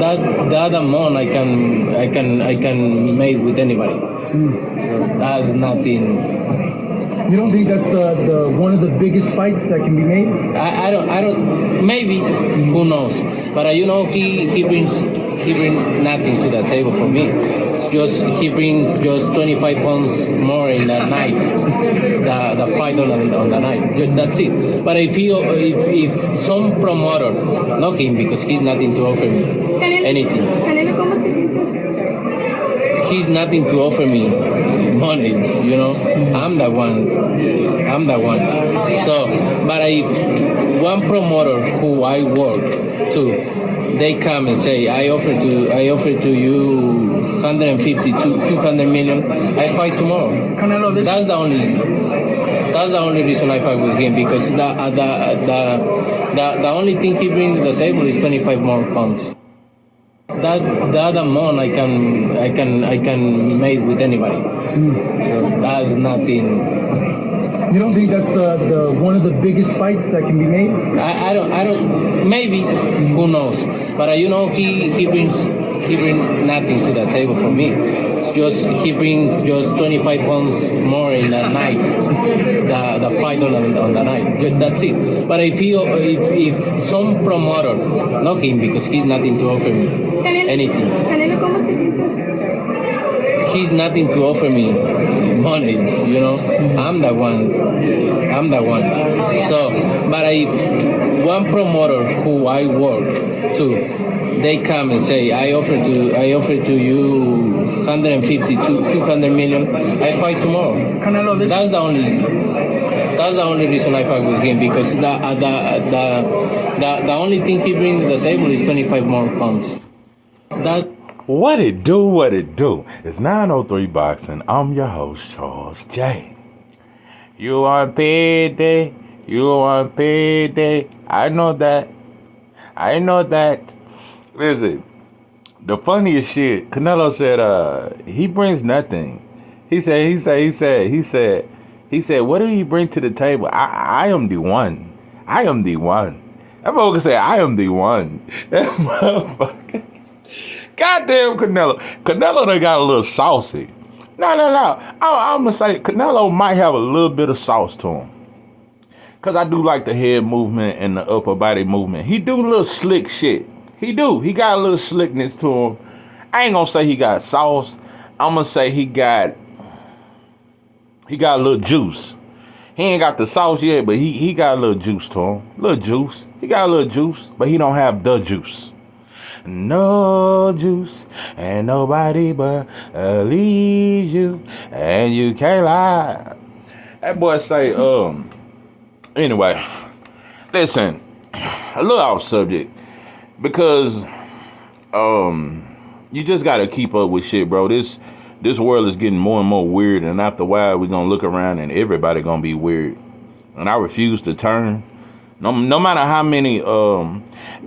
that amount I can make with anybody. So that's nothing. You don't think that's the one of the biggest fights that can be made? I don't maybe, who knows, but he brings nothing to the table for me. It's just he brings just 25 pounds more in the night, the fight on the night. That's it. But if some promoter, not him because he's nothing to offer me anything. Canelo, ¿cómo te sientes? He's nothing to offer me money, I'm the one. So, but if one promoter who I work to, they come and say, I offer to you 150 to 200 million, I fight tomorrow. Canelo, That's the only reason I fight with him, because the only thing he brings to the table is 25 more pounds. That amount I can make with anybody. So that's nothing. You don't think that's the one of the biggest fights that can be made? I don't maybe, who knows, but he brings nothing to the table for me. It's just he brings just 25 pounds more in the night, the fight on the night. That's it. But if some promoter, not him because he's nothing to offer me anything. Canelo, ¿cómo te sientes? He's nothing to offer me money, I'm the one. So, but if one promoter who I work to, they come and say, I offer to you 150 to 200 million, I fight tomorrow. Canelo, That's the only reason I fight with him, because the only thing he brings to the table is 25 more pounds. What it do? It's 903 Boxing. I'm your host, Charles J. You want payday? I know that. Listen, the funniest shit, Canelo said, he brings nothing. He said, what do he bring to the table? I am the one. That motherfucker said, I am the one. That motherfucker. Goddamn Canelo. Canelo done got a little saucy. No. I'm going to say Canelo might have a little bit of sauce to him. Because I do like the head movement and the upper body movement. He do a little slick shit. He do. He got a little slickness to him. I ain't going to say he got sauce. I'm going to say he got a little juice. He ain't got the sauce yet, but he got a little juice to him. Little juice. He got a little juice, but he don't have the juice. No juice, and nobody but leaves you, and you can't lie. That boy say, anyway, listen, a little off subject, because, you just gotta keep up with shit, bro. This world is getting more and more weird, and after a while, we're gonna look around and everybody gonna be weird, and I refuse to turn. No matter how many,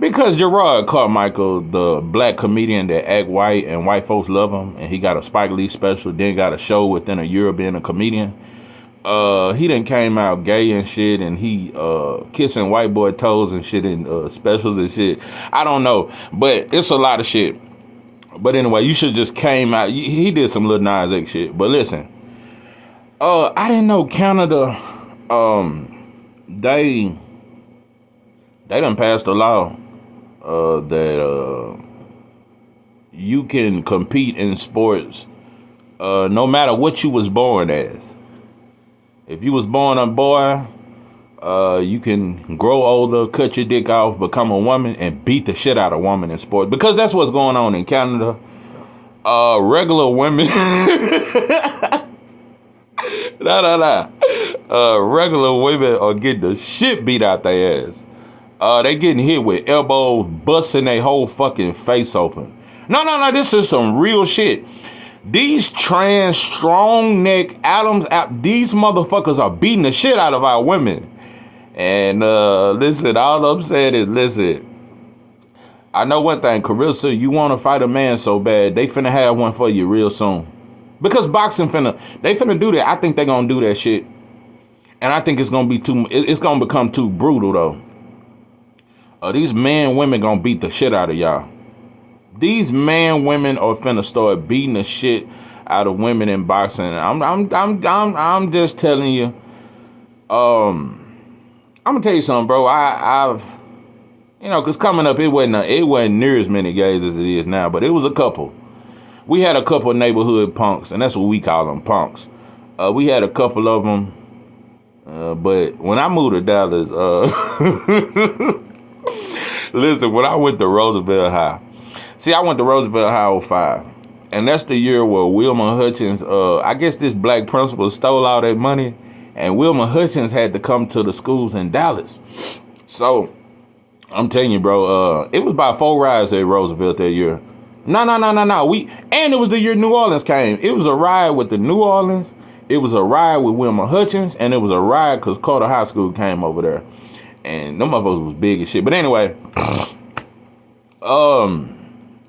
because Gerard Carmichael, the black comedian that act white and white folks love him, and he got a Spike Lee special, then got a show within a year of being a comedian. He done came out gay and shit, and he kissing white boy toes and shit in specials and shit. I don't know, but it's a lot of shit. But anyway, you should just came out. He did some Lil Nas X shit. But listen, I didn't know Canada, they done passed a law that you can compete in sports no matter what you was born as. If you was born a boy, you can grow older, cut your dick off, become a woman, and beat the shit out of women in sports. Because that's what's going on in Canada. Regular women... regular women are getting the shit beat out their ass. They getting hit with elbows, busting their whole fucking face open. No, this is some real shit. These trans, strong neck Adams, these motherfuckers are beating the shit out of our women. And listen, all I'm saying is, listen, I know one thing, Carissa, you want to fight a man so bad, they finna have one for you real soon. Because boxing they finna do that. I think they gonna do that shit. And I think it's gonna become too brutal though. These men, women gonna beat the shit out of y'all. These women are finna start beating the shit out of women in boxing. I'm just telling you. I'm gonna tell you something, bro. I've cause coming up it wasn't near as many gays as it is now, but it was a couple. We had a couple of neighborhood punks, and that's what we call them, punks. We had a couple of them, but when I moved to Dallas, listen, when I went to Roosevelt High, I went to Roosevelt High 05, and that's the year where Wilma Hutchins, I guess this black principal stole all that money, and Wilma Hutchins had to come to the schools in Dallas. So, I'm telling you, bro, it was about 4 riots at Roosevelt that year. No. And it was the year New Orleans came. It was a riot with the New Orleans. It was a riot with Wilma Hutchins, and it was a riot because Carter High School came over there. And them motherfuckers was big as shit. But anyway,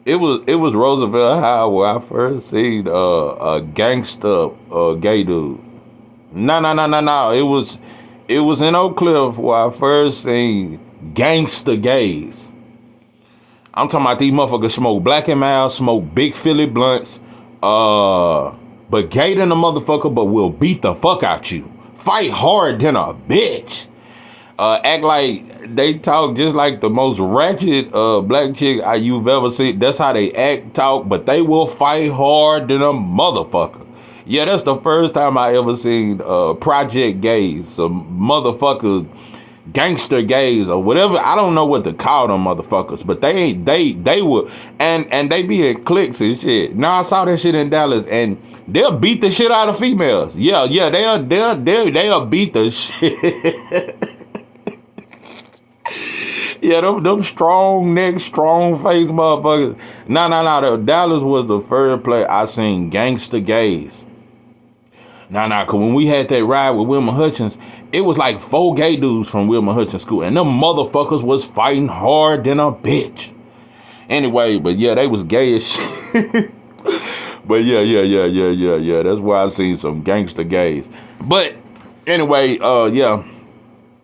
it was Roosevelt High where I first seen a gangster gay dude. No. It was in Oak Cliff where I first seen gangster gays. I'm talking about these motherfuckers smoke Black and Mild, smoke big Philly blunts, but gay than a motherfucker, but will beat the fuck out you. Fight hard than a bitch. Act like they talk just like the most ratchet black chick you've ever seen. That's how they act, talk, but they will fight hard than a motherfucker. Yeah, that's the first time I ever seen project gays, some motherfuckers, gangster gays or whatever. I don't know what to call them motherfuckers, but they were, and they be in cliques and shit. Now I saw that shit in Dallas, and they'll beat the shit out of females. Yeah, they'll beat the shit. Yeah, them strong neck, strong face motherfuckers. No. Dallas was the first place I seen gangster gays. Cause when we had that ride with Wilma Hutchins, it was like 4 gay dudes from Wilma Hutchins School, and them motherfuckers was fighting hard than a bitch. Anyway, but yeah, they was gay as shit. But yeah. That's why I seen some gangster gays. But anyway, yeah,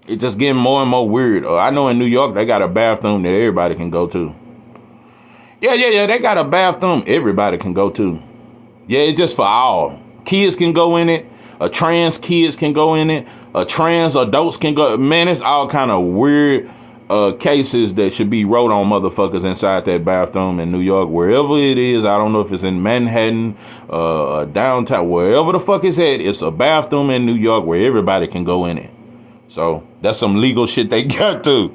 it's just getting more and more weird. I know in New York they got a bathroom that everybody can go to. Yeah, they got a bathroom everybody can go to. Yeah, it's just for all. Kids can go in it. Trans kids can go in it. Trans adults can go. Man, it's all kind of weird cases that should be wrote on motherfuckers inside that bathroom in New York, wherever it is. I don't know if it's in Manhattan, downtown, wherever the fuck it's at. It's a bathroom in New York where everybody can go in it. So that's some legal shit they got to.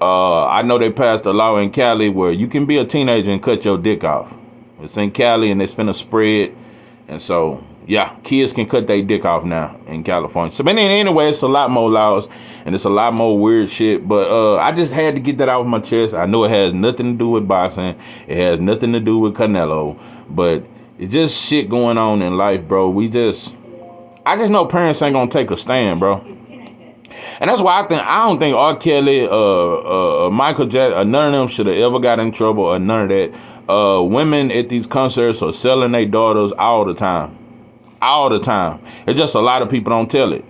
I know they passed a law in Cali where you can be a teenager and cut your dick off. It's in Cali and it's finna spread. And so, yeah, kids can cut their dick off now in California. So, but anyway, it's a lot more laws and it's a lot more weird shit. But I just had to get that off my chest. I know it has nothing to do with boxing. It has nothing to do with Canelo. But it's just shit going on in life, bro. I just know parents ain't gonna take a stand, bro. And that's why I don't think R. Kelly, Michael Jackson, none of them should have ever got in trouble or none of that. Women at these concerts are selling their daughters all the time. All the time. It's just a lot of people don't tell it.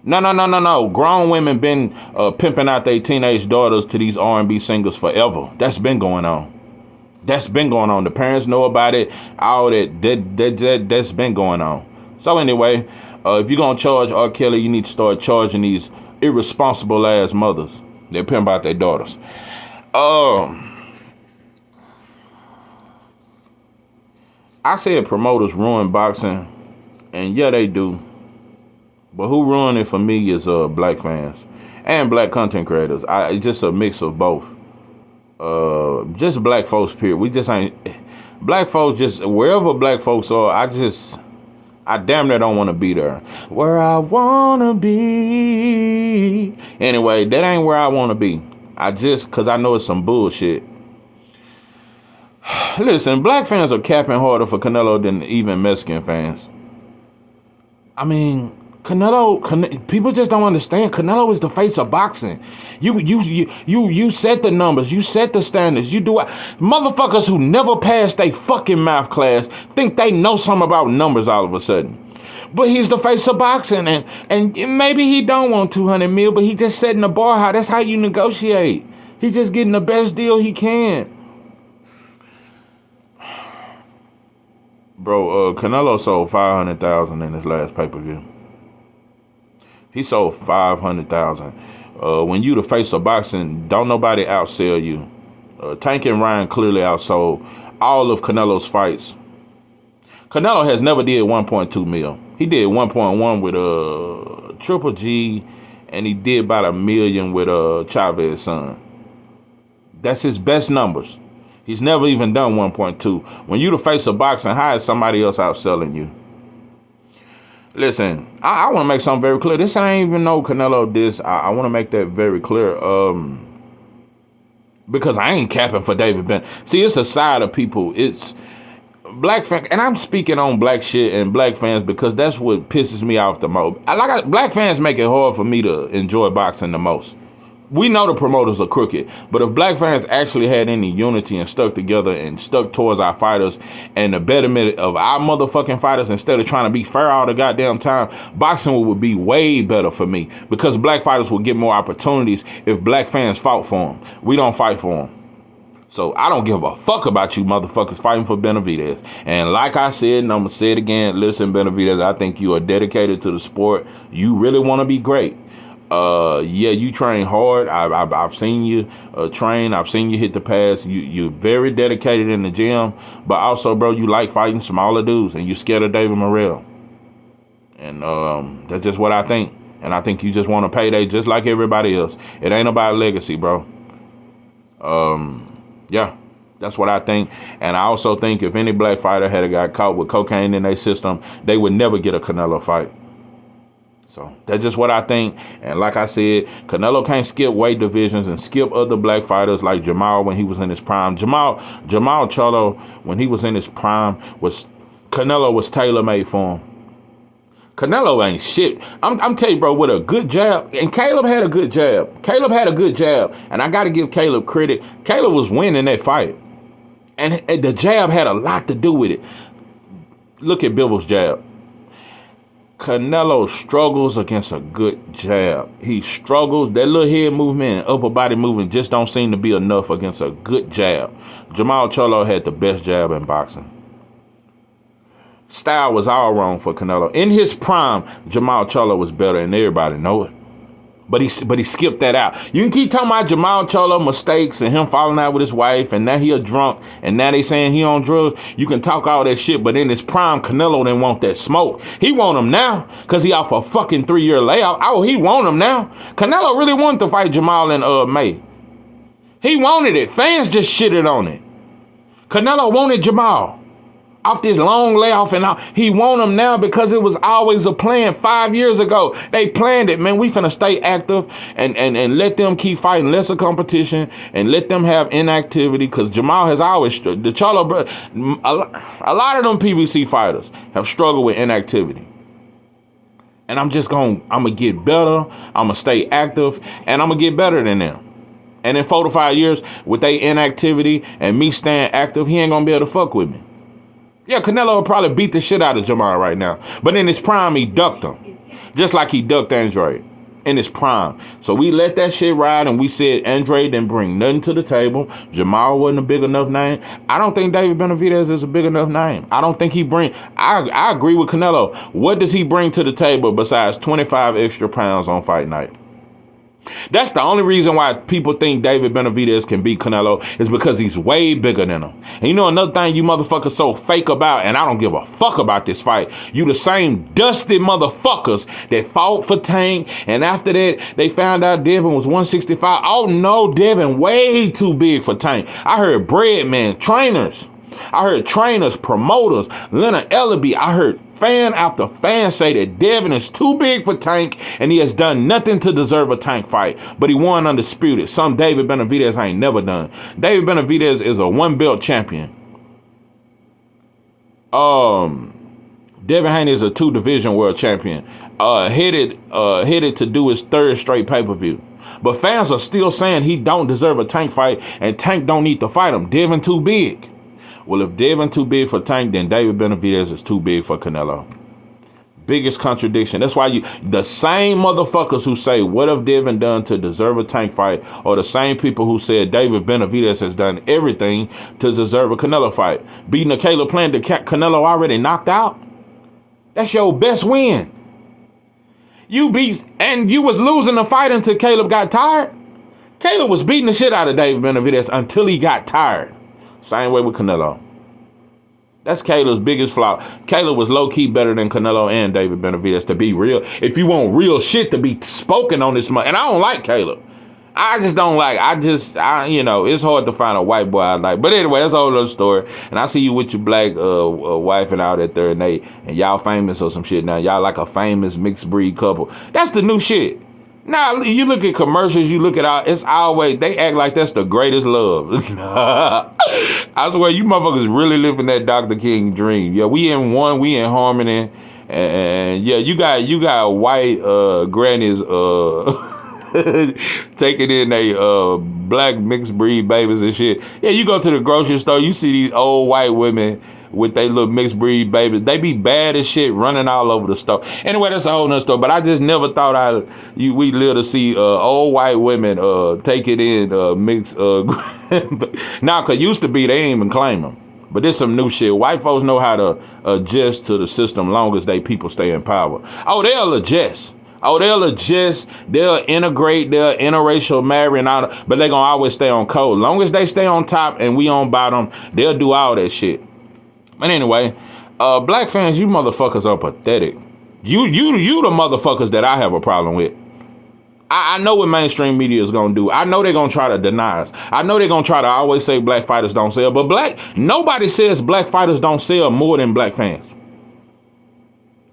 No. Grown women been pimping out their teenage daughters to these R&B singers forever. That's been going on. The parents know about it. All that's been going on. So anyway, if you're going to charge R. Kelly, you need to start charging these irresponsible ass mothers that pimp out their daughters. I said promoters ruin boxing, and yeah, they do. But who ruined it for me is black fans and black content creators. It's just a mix of both. Just black folks, period. We just ain't black folks. Just wherever black folks are, I damn near don't want to be there. Where I want to be. Anyway, that ain't where I want to be. Cause I know it's some bullshit. Listen, black fans are capping harder for Canelo than even Mexican fans. I mean, Canelo, people just don't understand. Canelo is the face of boxing. You set the numbers, you set the standards, you do it. Motherfuckers who never passed a fucking math class think they know something about numbers all of a sudden. But he's the face of boxing, and maybe he don't want 200 mil, but he just setting the bar high. That's how you negotiate. He just getting the best deal he can. Bro, Canelo sold 500,000 in his last pay-per-view. He sold 500,000. When you the face of boxing, don't nobody outsell you. Tank and Ryan clearly outsold all of Canelo's fights. Canelo has never did 1.2 mil. He did 1.1 with Triple G, and he did about 1 million with Chavez's son. That's his best numbers. He's never even done 1.2. When you the face of boxing, how is somebody else outselling you? Listen, I want to make something very clear. This ain't even no Canelo diss. I want to make that very clear. Because I ain't capping for David Ben. See, it's a side of people. It's black fans, and I'm speaking on black shit and black fans because that's what pisses me off the most. Black fans make it hard for me to enjoy boxing the most. We know the promoters are crooked, but if black fans actually had any unity and stuck together and stuck towards our fighters and the betterment of our motherfucking fighters instead of trying to be fair all the goddamn time, boxing would be way better for me because black fighters would get more opportunities if black fans fought for them. We don't fight for them. So I don't give a fuck about you motherfuckers fighting for Benividez. And like I said, and I'm going to say it again, listen, Benividez, I think you are dedicated to the sport. You really want to be great. Yeah, you train hard. I've seen you train. I've seen you hit the pads. You're very dedicated in the gym, but also, bro, you like fighting smaller dudes, and you're scared of David Morrell. And that's just what I think. And I think you just want a payday, just like everybody else. It ain't about legacy, bro. Yeah, that's what I think. And I also think if any black fighter had got caught with cocaine in their system, they would never get a Canelo fight. So that's just what I think. And like I said, Canelo can't skip weight divisions and skip other black fighters like Jamal when he was in his prime. Jamal Charlo, when he was in his prime, Canelo was tailor-made for him. Canelo ain't shit. I'm telling you, bro, with a good jab, and Caleb had a good jab. And I got to give Caleb credit. Caleb was winning that fight. And the jab had a lot to do with it. Look at Bibble's jab. Canelo struggles against a good jab. He struggles. That little head movement and upper body movement just don't seem to be enough against a good jab. Jamal Charlo had the best jab in boxing. Style was all wrong for Canelo. In his prime, Jamal Charlo was better, and everybody know it. But he skipped that out. You can keep talking about Jamal Charlo mistakes and him falling out with his wife, and now he a drunk, and now they saying he on drugs. You can talk all that shit, but in his prime, Canelo didn't want that smoke. He want him now because he off a fucking 3-year layout. Oh, he want him now. Canelo really wanted to fight Jamal in May. He wanted it. Fans just shitted on it. Canelo wanted Jamal off this long layoff, and he want him now because it was always a plan 5 years ago. They planned it, man. We finna stay active and let them keep fighting lesser competition and let them have inactivity because Jamal has always, the Charlo, a lot of them PBC fighters have struggled with inactivity. And I'm gonna get better. I'm gonna stay active, and I'm gonna get better than them. And in 4 to 5 years, with their inactivity and me staying active, he ain't gonna be able to fuck with me. Yeah, Canelo will probably beat the shit out of Jamal right now. But in his prime, he ducked him. Just like he ducked Andre in his prime. So we let that shit ride, and we said Andre didn't bring nothing to the table. Jamal wasn't a big enough name. I don't think David Benavidez is a big enough name. I don't think he I agree with Canelo. What does he bring to the table besides 25 extra pounds on fight night? That's the only reason why people think David Benavidez can beat Canelo is because he's way bigger than him. And you know another thing you motherfuckers so fake about, and I don't give a fuck about this fight, you the same dusty motherfuckers that fought for Tank, and after that they found out Devin was 165. Oh no, Devin way too big for Tank. I heard Breadman, trainers. I heard trainers, promoters, Leonard Ellaby. I heard fan after fan say that Devin is too big for Tank and he has done nothing to deserve a Tank fight. But he won undisputed. Some David Benavidez ain't never done. David Benavidez is a 1-belt champion. Devin Haney is a 2-division world champion. Headed to do his 3rd straight pay-per-view. But fans are still saying he don't deserve a Tank fight and Tank don't need to fight him. Devin too big. Well, if Devin too big for Tank, then David Benavidez is too big for Canelo. biggest contradiction. That's why the same motherfuckers who say, what have Devin done to deserve a Tank fight, or the same people who said David Benavidez has done everything to deserve a Canelo fight. Beating a Caleb Plant that Canelo already knocked out. That's your best win. You was losing the fight until Caleb got tired. Caleb was beating the shit out of David Benavidez until he got tired. Same way with Canelo. That's Caleb's biggest flaw. Caleb was low-key better than Canelo and David Benavidez, to be real. If you want real shit to be spoken on this month, and I don't like Caleb. I just don't like, it's hard to find a white boy I like. But anyway, that's a whole other story. And I see you with your black wife and out at 38, and y'all famous or some shit now. Y'all like a famous mixed breed couple. That's the new shit. Now, you look at commercials, you look at it's always, they act like that's the greatest love. I swear, you motherfuckers really living that Dr. King dream. Yeah, we in harmony. And yeah, you got white grannies taking in they black mixed breed babies and shit. Yeah, you go to the grocery store, you see these old white women with they little mixed breed babies. They be bad as shit, running all over the store. Anyway, that's a whole nother story. But I just never thought we live to see old white women take it in mixed. Now, cause used to be they ain't even claim them. But there's some new shit. White folks know how to adjust to the system long as they people stay in power. Oh, they'll adjust. They'll integrate, they'll interracial marry and all that, but they gonna always stay on code. Long as they stay on top and we on bottom, they'll do all that shit. But anyway, black fans, you motherfuckers are pathetic. You the motherfuckers that I have a problem with. I know what mainstream media is gonna do. I know they're gonna try to deny us. I know they're gonna try to always say black fighters don't sell, but nobody says black fighters don't sell more than black fans.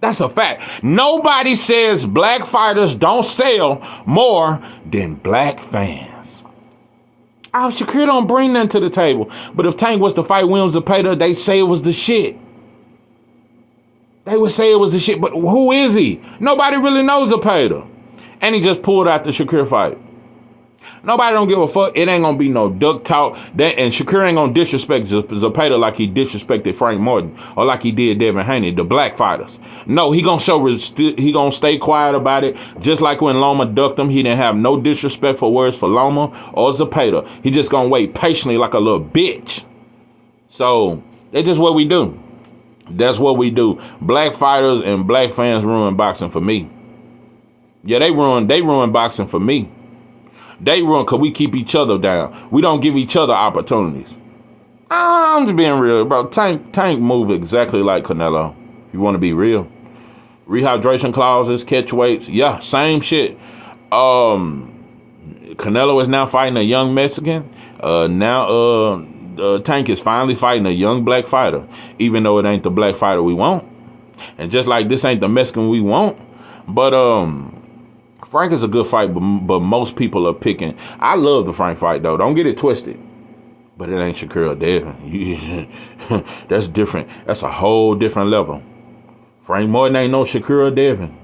That's a fact. Nobody says black fighters don't sell more than black fans. Shakur don't bring nothing to the table. But if Tank was to fight Williams Zepeda, they say it was the shit. They would say it was the shit, but who is he? Nobody really knows Zepeda. And he just pulled out the Shakur fight. Nobody don't give a fuck. It ain't gonna be no duck talk. And Shakur ain't gonna disrespect Zepeda like he disrespected Frank Martin or like he did Devin Haney, the black fighters. No, he gonna stay quiet about it. Just like when Loma ducked him, he didn't have no disrespectful words for Loma or Zepeda. He just gonna wait patiently like a little bitch. So that's just what we do. That's what we do. Black fighters and black fans ruin boxing for me. Yeah, they ruin boxing for me. They run because we keep each other down. We don't give each other opportunities. I'm just being real, bro. Tank move exactly like Canelo. If you want to be real. Rehydration clauses, catch weights. Yeah, same shit. Canelo is now fighting a young Mexican. Tank is finally fighting a young black fighter. Even though it ain't the black fighter we want. And just like this ain't the Mexican we want. But, Frank is a good fight, but most people are picking. I love the Frank fight, though. Don't get it twisted. But it ain't Shakur or Devin. That's different. That's a whole different level. Frank Martin ain't no Shakur or Devin.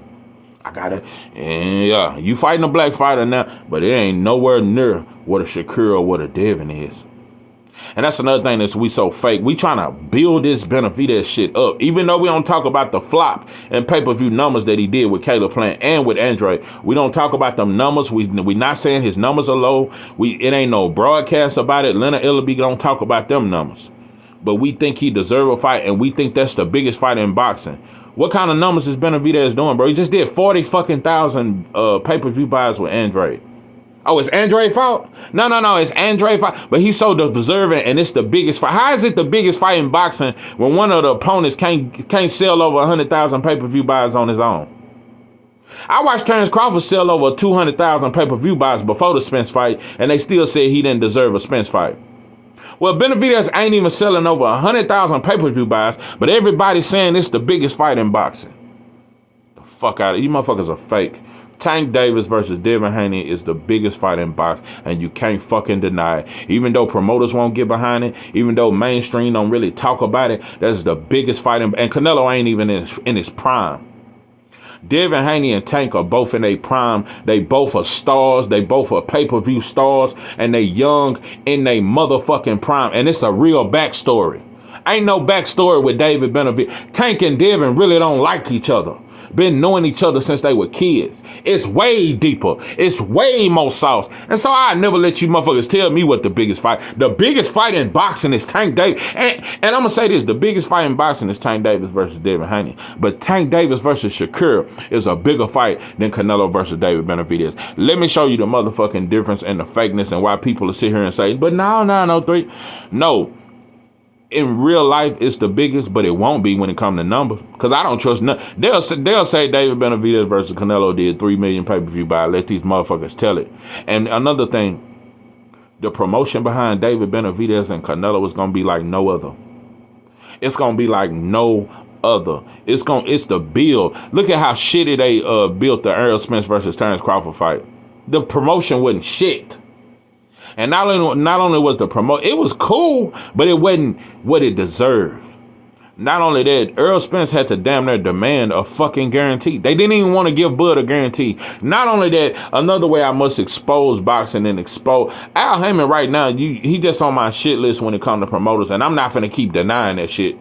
Yeah, you fighting a black fighter now, but it ain't nowhere near what a Shakur or what a Devin is. And that's another thing that's we so fake. We trying to build this Benividez shit up. Even though we don't talk about the flop and pay-per-view numbers that he did with Caleb Plant and with Andre. We don't talk about them numbers. We not saying his numbers are low. It ain't no broadcast about it. Leonard Illaby don't talk about them numbers. But we think he deserve a fight, and we think that's the biggest fight in boxing. What kind of numbers is Benividez doing, bro? He just did 40 fucking thousand pay-per-view buys with Andre. Oh, it's Andre's fault? No, it's Andre's fault. But he's so deserving, and it's the biggest fight. How is it the biggest fight in boxing when one of the opponents can't sell over 100,000 pay-per-view buys on his own? I watched Terrence Crawford sell over 200,000 pay-per-view buys before the Spence fight, and they still said he didn't deserve a Spence fight. Well, Benividez ain't even selling over 100,000 pay-per-view buys, but everybody's saying it's the biggest fight in boxing. The fuck out of you motherfuckers are fake. Tank Davis versus Devin Haney is the biggest fight in boxing, and you can't fucking deny it. Even though promoters won't get behind it, even though mainstream don't really talk about it, that's the biggest fight and Canelo ain't even in his prime. Devin Haney and Tank are both in their prime. They both are stars. They both are pay-per-view stars, and they young in their motherfucking prime, and it's a real backstory. Ain't no backstory with David Benavidez. Tank and Devin really don't like each other. been knowing each other since they were kids. It's way deeper. It's way more sauce. And so I never let you motherfuckers tell me what the biggest fight. The biggest fight in boxing is Tank Davis. And I'm going to say this. The biggest fight in boxing is Tank Davis versus Devin Haney. But Tank Davis versus Shakur is a bigger fight than Canelo versus David Benavidez. Let me show you the motherfucking difference and the fakeness and why people will sit here and say, but no, 3. No. In real life, it's the biggest, but it won't be when it comes to numbers. Because I don't trust none. They'll say David Benavidez versus Canelo did 3 million pay-per-view buys. Let these motherfuckers tell it. And another thing, the promotion behind David Benavidez and Canelo is going to be like no other. It's going to be like no other. It's the build. Look at how shitty they built the Errol Spence versus Terrence Crawford fight. The promotion wasn't shit. And not only was the it was cool, but it wasn't what it deserved. Not only that, Errol Spence had to damn near demand a fucking guarantee. They didn't even want to give Bud a guarantee. Not only that, another way I must expose boxing and expose Al Heyman right now, he just on my shit list when it comes to promoters, and I'm not finna keep denying that shit.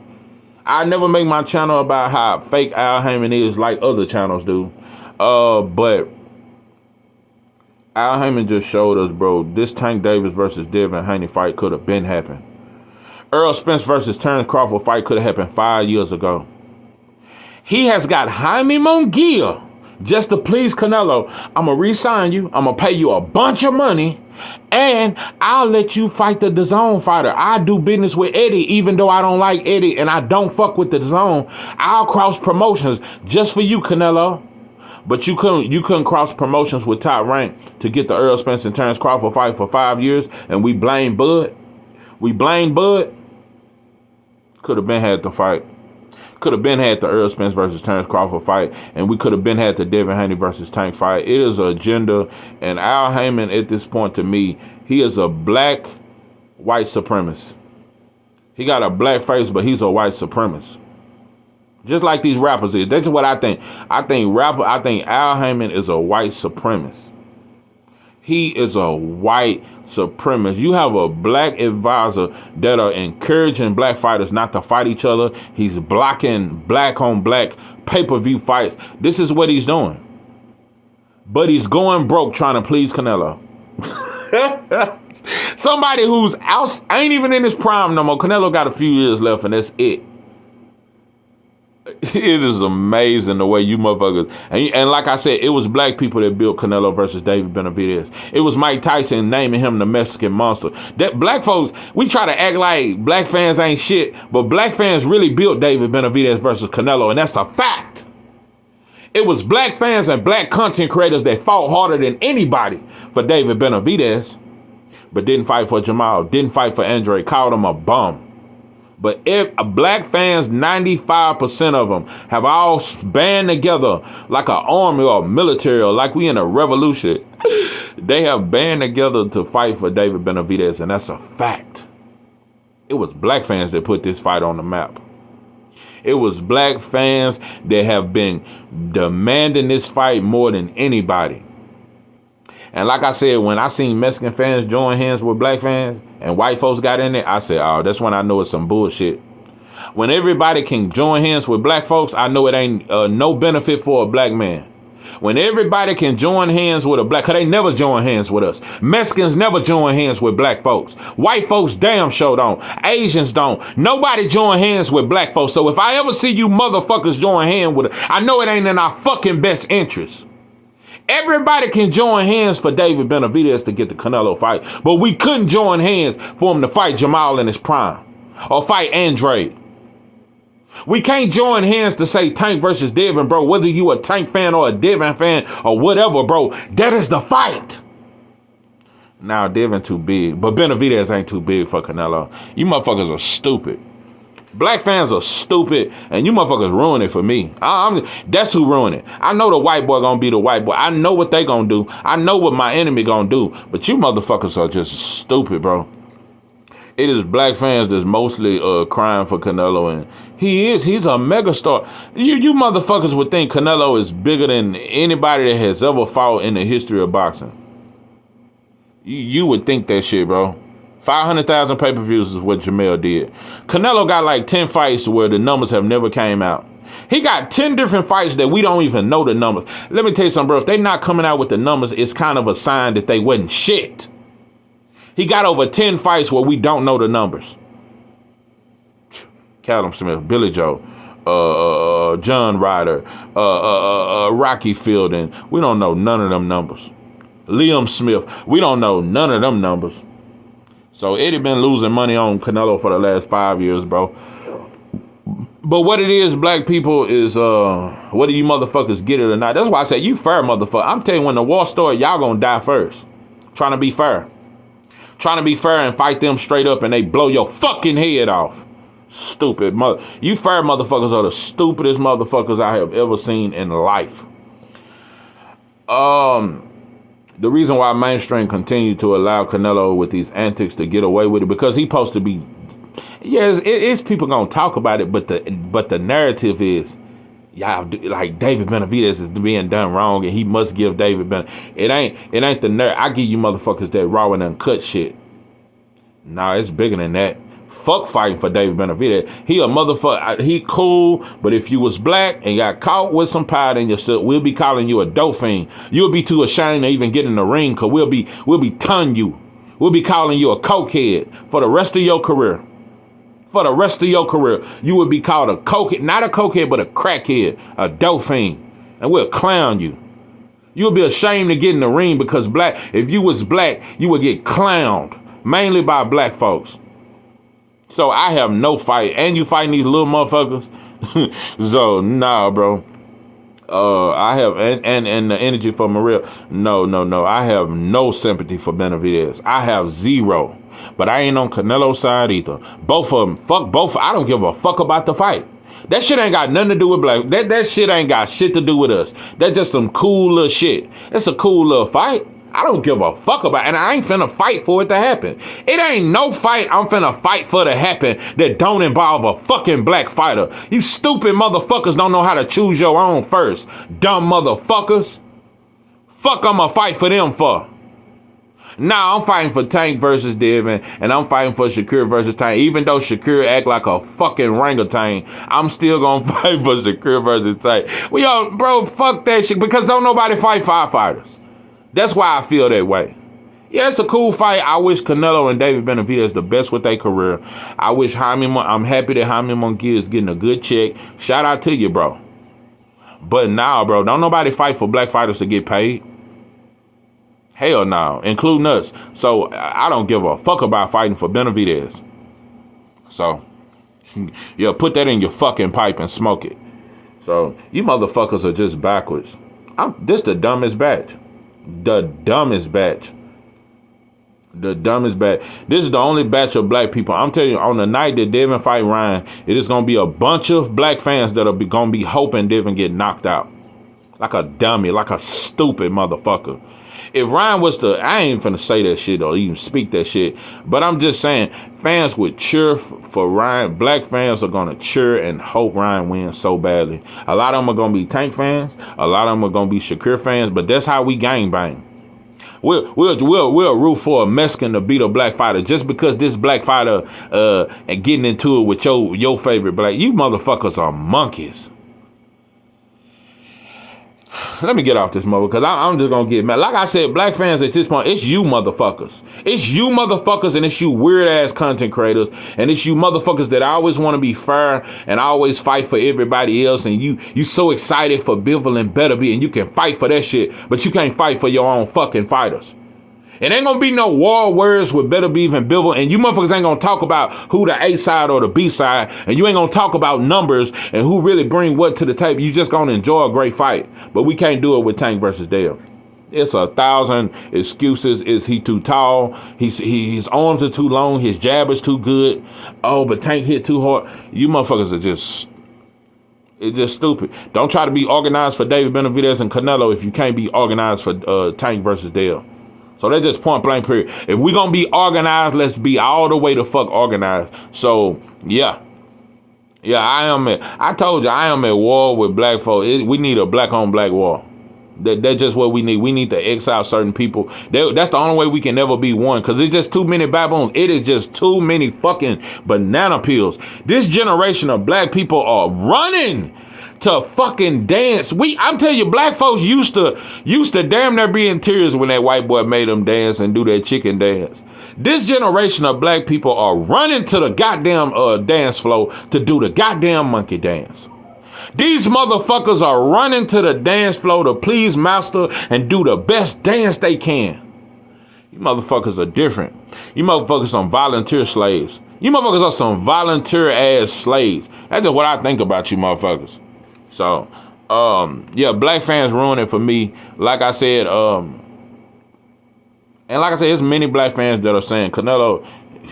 I never make my channel about how fake Al Heyman is like other channels do. But Al Heyman just showed us, bro, this Tank Davis versus Devin Haney fight could have been happened. Errol Spence versus Terrence Crawford fight could have happened 5 years ago. He has got Jaime Munguia just to please Canelo. I'm going to re-sign you. I'm going to pay you a bunch of money. And I'll let you fight the DAZN fighter. I do business with Eddie, even though I don't like Eddie and I don't fuck with the DAZN. I'll cross promotions just for you, Canelo. But you couldn't cross promotions with Top Rank to get the Errol Spence and Terrence Crawford fight for 5 years, and we blame Bud. We blame Bud. Could have been had the fight. Could have been had the Errol Spence versus Terrence Crawford fight, and we could have been had the Devin Haney versus Tank fight. It is an agenda, and Al Heyman at this point, to me, he is a black white supremacist. He got a black face, but he's a white supremacist. Just like these rappers is. That's what I think. I think Al Heyman is a white supremacist. He is a white supremacist. You have a black advisor that are encouraging black fighters not to fight each other. He's blocking black on black pay-per-view fights. This is what he's doing. But he's going broke trying to please Canelo. Somebody who's out, ain't even in his prime no more. Canelo got a few years left, and that's it. It is amazing the way you motherfuckers, and like I said, it was black people that built Canelo versus David Benavidez. It was Mike Tyson naming him the Mexican monster. That black folks, we try to act like black fans ain't shit, but black fans really built David Benavidez versus Canelo, and that's a fact. It was black fans and black content creators that fought harder than anybody for David Benavidez, but didn't fight for Jamal, didn't fight for Andre, called him a bum. But if black fans, 95% of them have all band together like an army or a military or like we in a revolution. They have band together to fight for David Benavidez, and that's a fact. It was black fans that put this fight on the map. It was black fans that have been demanding this fight more than anybody. And like I said, when I seen Mexican fans join hands with black fans and white folks got in there, I said, oh, that's when I know it's some bullshit. When everybody can join hands with black folks, I know it ain't no benefit for a black man. When everybody can join hands with a black, because they never join hands with us. Mexicans never join hands with black folks. White folks damn sure don't. Asians don't. Nobody join hands with black folks. So if I ever see you motherfuckers join hands with it, I know it ain't in our fucking best interest. Everybody can join hands for David Benavidez to get the Canelo fight, but we couldn't join hands for him to fight Jamal in his prime or fight Andre. We can't join hands to say Tank versus Devin, bro. Whether you a Tank fan or a Devin fan or whatever, bro, that is the fight. Now Devin too big, but Benavidez ain't too big for Canelo. You motherfuckers are stupid. Black fans are stupid, and you motherfuckers ruin it for me. That's who ruined it. I know the white boy gonna be the white boy. I know what they gonna do. I know what my enemy gonna do. But you motherfuckers are just stupid, bro. It is black fans that's mostly crying for Canelo, and he's a megastar. You motherfuckers would think Canelo is bigger than anybody that has ever fought in the history of boxing. You would think that shit, bro. 500,000 pay-per-views is what Jamel did. Canelo got like 10 fights where the numbers have never came out. He got 10 different fights that we don't even know the numbers. Let me tell you something, bro. If they not coming out with the numbers, it's kind of a sign that they wasn't shit. He got over 10 fights where we don't know the numbers. Callum Smith, Billy Joe, John Ryder, Rocky Fielding. We don't know none of them numbers. Liam Smith. We don't know none of them numbers. So Eddie been losing money on Canelo for the last 5 years, bro. But what it is, black people, is whether you motherfuckers get it or not. That's why I say you fair, motherfucker. I'm telling you, when the war started, y'all gonna die first. Trying to be fair. Trying to be fair and fight them straight up and they blow your fucking head off. Stupid mother. You fair motherfuckers are the stupidest motherfuckers I have ever seen in life. The reason why mainstream continue to allow Canelo with these antics to get away with it, because he's supposed to be, yes, it's people gonna talk about it, but the narrative is, y'all like David Benividez is being done wrong and he must give David it ain't the narrative. I give you motherfuckers that raw and uncut shit. Nah, it's bigger than that. Fuck fighting for David Benividez. He a motherfucker. He cool, but if you was black and got caught with some powder in yourself, we'll be calling you a dauphin. You'll be too ashamed to even get in the ring, cause we'll be ton you. We'll be calling you a cokehead for the rest of your career. For the rest of your career, you would be called a cokehead, not a cokehead, but a crackhead, a dauphin, and we'll clown you. You'll be ashamed to get in the ring because if you was black, you would get clowned, mainly by black folks. So I have no fight, and you fighting these little motherfuckers. So nah, bro. I have and the energy for Maria. No. I have no sympathy for Benividez. I have zero. But I ain't on Canelo's side either. Both of them, fuck both. I don't give a fuck about the fight. That shit ain't got nothing to do with black. That shit ain't got shit to do with us. That's just some cool little shit. It's a cool little fight. I don't give a fuck about it, and I ain't finna fight for it to happen. It ain't no fight I'm finna fight for to happen that don't involve a fucking black fighter. You stupid motherfuckers don't know how to choose your own first. Dumb motherfuckers. Fuck I'ma fight for them for. Nah, I'm fighting for Tank versus Devin, and I'm fighting for Shakur versus Tank. Even though Shakur act like a fucking orangutan, I'm still gonna fight for Shakur versus Tank. Bro, fuck that shit, because don't nobody fight firefighters. That's why I feel that way. Yeah, it's a cool fight. I wish Canelo and David Benavidez the best with their career. I'm happy that Jaime Munguia is getting a good check. Shout out to you, bro. But now, bro, don't nobody fight for black fighters to get paid. Hell no, including us. So I don't give a fuck about fighting for Benividez. So, yeah, put that in your fucking pipe and smoke it. So, you motherfuckers are just backwards. This the dumbest batch. The dumbest batch. The dumbest batch. This is the only batch of black people. I'm telling you, on the night that Devin fight Ryan, it is going to be a bunch of black fans that are going to be hoping Devin get knocked out. Like a dummy, like a stupid motherfucker. If Ryan was I ain't finna say that shit or even speak that shit, but I'm just saying, fans would cheer for Ryan. Black fans are gonna cheer and hope Ryan wins so badly. A lot of them are gonna be Tank fans. A lot of them are gonna be Shakur fans. But that's how we gangbang. We'll root for a Mexican to beat a black fighter just because this black fighter and getting into it with your favorite black. You motherfuckers are monkeys. Let me get off this mother, because I'm just going to get mad. Like I said, black fans at this point, it's you motherfuckers. It's you motherfuckers, and it's you weird-ass content creators, and it's you motherfuckers that always want to be fair and always fight for everybody else, and you so excited for Bivol and Beterbiev, and you can fight for that shit, but you can't fight for your own fucking fighters. It ain't gonna be no war words with Beterbiev and Bivol, and you motherfuckers ain't gonna talk about who the A side or the B side, and you ain't gonna talk about numbers and who really bring what to the table. You just gonna enjoy a great fight. But we can't do it with Tank versus Dale. It's 1,000 excuses. Is he too tall? His arms are too long. His jab is too good. Oh, but Tank hit too hard. You motherfuckers are just stupid. Don't try to be organized for David Benavidez and Canelo if you can't be organized for Tank versus Dale. So that's just point blank period. If we're going to be organized, let's be all the way the fuck organized. So, yeah. Yeah, I told you, I am at war with black folk. We need a black on black war. That's just what we need. We need to exile certain people. That's the only way we can never be one, because it's just too many baboons. It is just too many fucking banana peels. This generation of black people are running. to fucking dance. I'm telling you, black folks used to damn near be in tears when that white boy made them dance and do that chicken dance. This generation of black people are running to the goddamn dance floor to do the goddamn monkey dance. These motherfuckers are running to the dance floor to please master and do the best dance they can. You motherfuckers are different. You motherfuckers are some volunteer slaves. You motherfuckers are some volunteer ass slaves. That's just what I think about you motherfuckers. So, yeah, black fans ruin it for me. Like I said, and like I said, there's many black fans that are saying Canelo,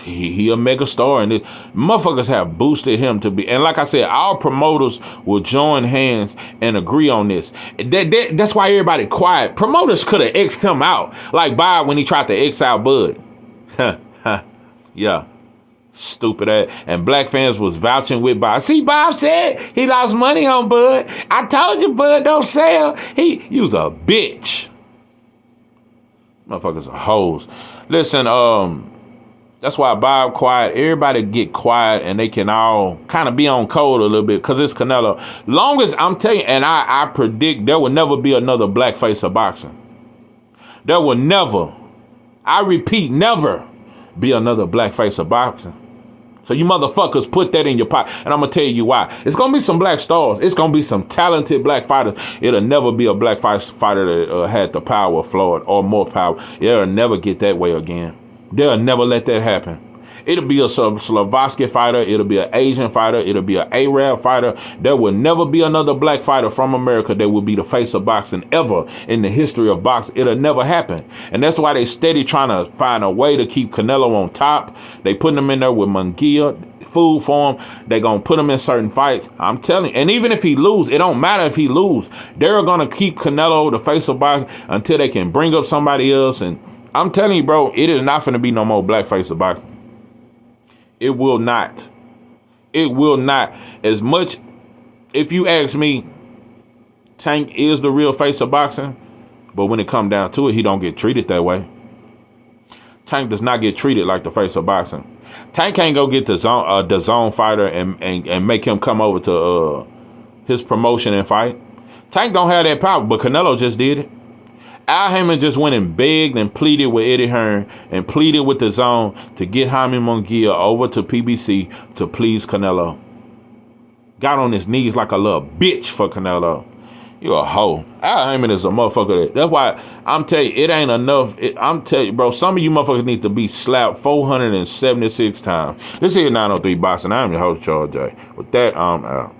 he a mega star, and motherfuckers have boosted him to be. And like I said, our promoters will join hands and agree on this. That's why everybody quiet. Promoters could have X'd him out, like Bob when he tried to X out Bud. Yeah, stupid ass. And black fans was vouching with Bob. See, Bob said he lost money on Bud. I told you Bud don't sell. He was a bitch. Motherfuckers are hoes. Listen, that's why Bob quiet. Everybody get quiet and they can all kind of be on code a little bit because it's Canelo. Long as I'm telling you, and I predict there will never be another black face of boxing. There will never, I repeat, never be another black face of boxing. So you motherfuckers put that in your pocket. And I'm going to tell you why. It's going to be some black stars. It's going to be some talented black fighters. It'll never be a black fighter that had the power of Floyd or more power. It'll never get that way again. They'll never let that happen. It'll be a Slovaki fighter. It'll be an Asian fighter. It'll be an Arab fighter. There will never be another black fighter from America that will be the face of boxing ever in the history of boxing. It'll never happen. And that's why they steady trying to find a way to keep Canelo on top. They putting him in there with Munguia, food for him. They going to put him in certain fights. I'm telling you. And even if he lose, it don't matter if he lose. They're going to keep Canelo the face of boxing until they can bring up somebody else. And I'm telling you, bro, it is not going to be no more black face of boxing. It will not. It will not. As much, if you ask me, Tank is the real face of boxing, but when it come down to it, he don't get treated that way. Tank does not get treated like the face of boxing. Tank can't go get the zone fighter and make him come over to his promotion and fight. Tank don't have that power, but Canelo just did it. Al Heyman just went and begged and pleaded with Eddie Hearn and pleaded with the zone to get Jaime Munguia over to PBC to please Canelo. Got on his knees like a little bitch for Canelo. You a hoe. Al Heyman is a motherfucker. That's why I'm telling you, it ain't enough. I'm telling you, bro, some of you motherfuckers need to be slapped 476 times. This is 903 Boxing. I'm your host, Charles J. With that, I'm out.